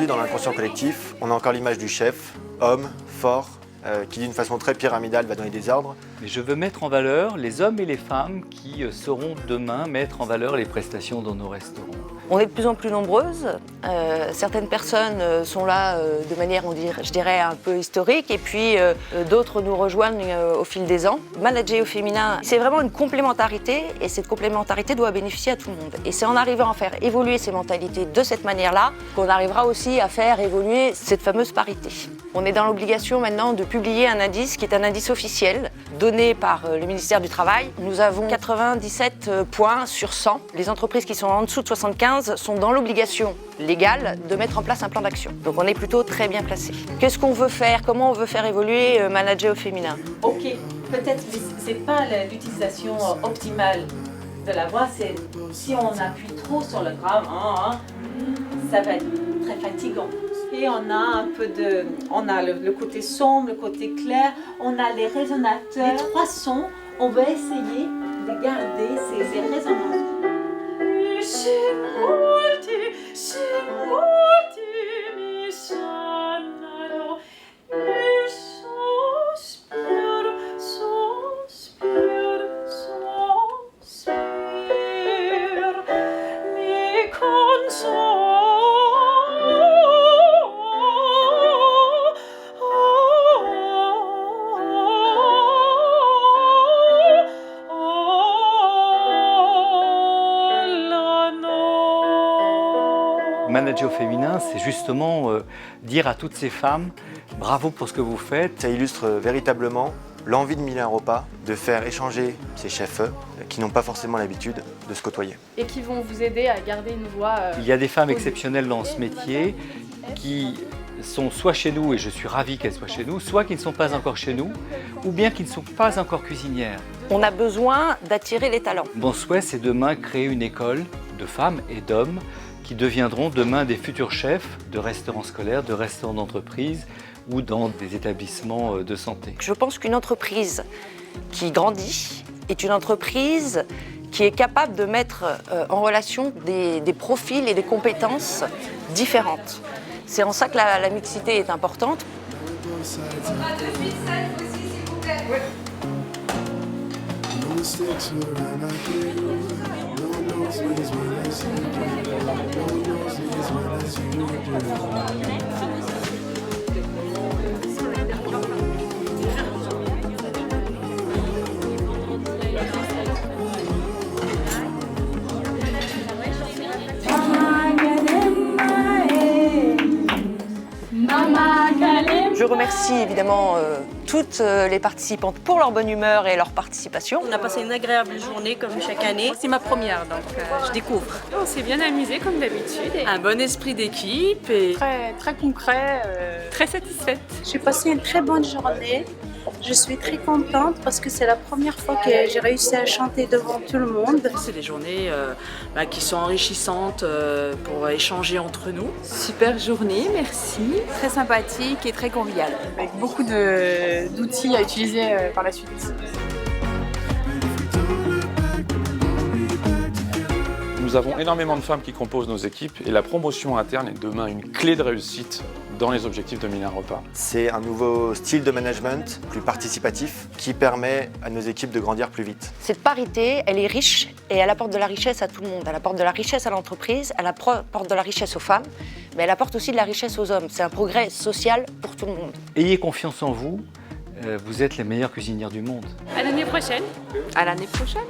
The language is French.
Aujourd'hui, dans l'inconscient collectif, on a encore l'image du chef, homme, fort, qui d'une façon très pyramidale va donner des ordres. Mais je veux mettre en valeur les hommes et les femmes qui sauront demain mettre en valeur les prestations dans nos restaurants. On est de plus en plus nombreuses. Certaines personnes sont là de manière, je dirais, un peu historique, et puis d'autres nous rejoignent au fil des ans. Manager au féminin, c'est vraiment une complémentarité, et cette complémentarité doit bénéficier à tout le monde. Et c'est en arrivant à faire évoluer ces mentalités de cette manière-là qu'on arrivera aussi à faire évoluer cette fameuse parité. On est dans l'obligation maintenant de publier un indice qui est un indice officiel donné par le ministère du Travail. Nous avons 97 points sur 100. Les entreprises qui sont en dessous de 75 sont dans l'obligation légale de mettre en place un plan d'action. Donc on est plutôt très bien placé. Qu'est-ce qu'on veut faire? Comment on veut faire évoluer manager au féminin? Ok, peut-être c'est pas l'utilisation optimale de la voix, c'est si on appuie trop sur le grave, ça va être très fatigant. Et on a un peu de, on a le côté sombre, le côté clair, on a les résonateurs, les trois sons. On va essayer de garder ces résonances. Manager au féminin, c'est justement dire à toutes ces femmes « bravo pour ce que vous faites ». Ça illustre véritablement l'envie de Milan Repas de faire échanger ces chefs qui n'ont pas forcément l'habitude de se côtoyer. Et qui vont vous aider à garder une voix Il y a des femmes exceptionnelles dans ce métier qui sont soit chez nous, et je suis ravi qu'elles soient chez nous, soit qui ne sont pas encore chez nous, ou bien qui ne sont pas encore cuisinières. On a besoin d'attirer les talents. Mon souhait, c'est demain créer une école de femmes et d'hommes qui deviendront demain des futurs chefs de restaurants scolaires, de restaurants d'entreprise ou dans des établissements de santé. Je pense qu'une entreprise qui grandit est une entreprise qui est capable de mettre en relation des profils et des compétences différentes. C'est en ça que la mixité est importante. Je remercie évidemment toutes les participantes pour leur bonne humeur et leur participation. On a passé une agréable journée comme chaque année. C'est ma première, donc je découvre. On s'est bien amusé comme d'habitude. Un bon esprit d'équipe et Très concret, très satisfaite. J'ai passé une très bonne journée. Je suis très contente parce que c'est la première fois que j'ai réussi à chanter devant tout le monde. c'est des journées qui sont enrichissantes pour échanger entre nous. Super journée, merci. Très sympathique et très conviviale. Avec beaucoup d'outils à utiliser par la suite. Nous avons énormément de femmes qui composent nos équipes et la promotion interne est demain une clé de réussite dans les objectifs de Milan Repas. C'est un nouveau style de management, plus participatif, qui permet à nos équipes de grandir plus vite. Cette parité, elle est riche et elle apporte de la richesse à tout le monde. Elle apporte de la richesse à l'entreprise, elle apporte de la richesse aux femmes, mais elle apporte aussi de la richesse aux hommes. C'est un progrès social pour tout le monde. Ayez confiance en vous, vous êtes les meilleures cuisinières du monde. À l'année prochaine. À l'année prochaine.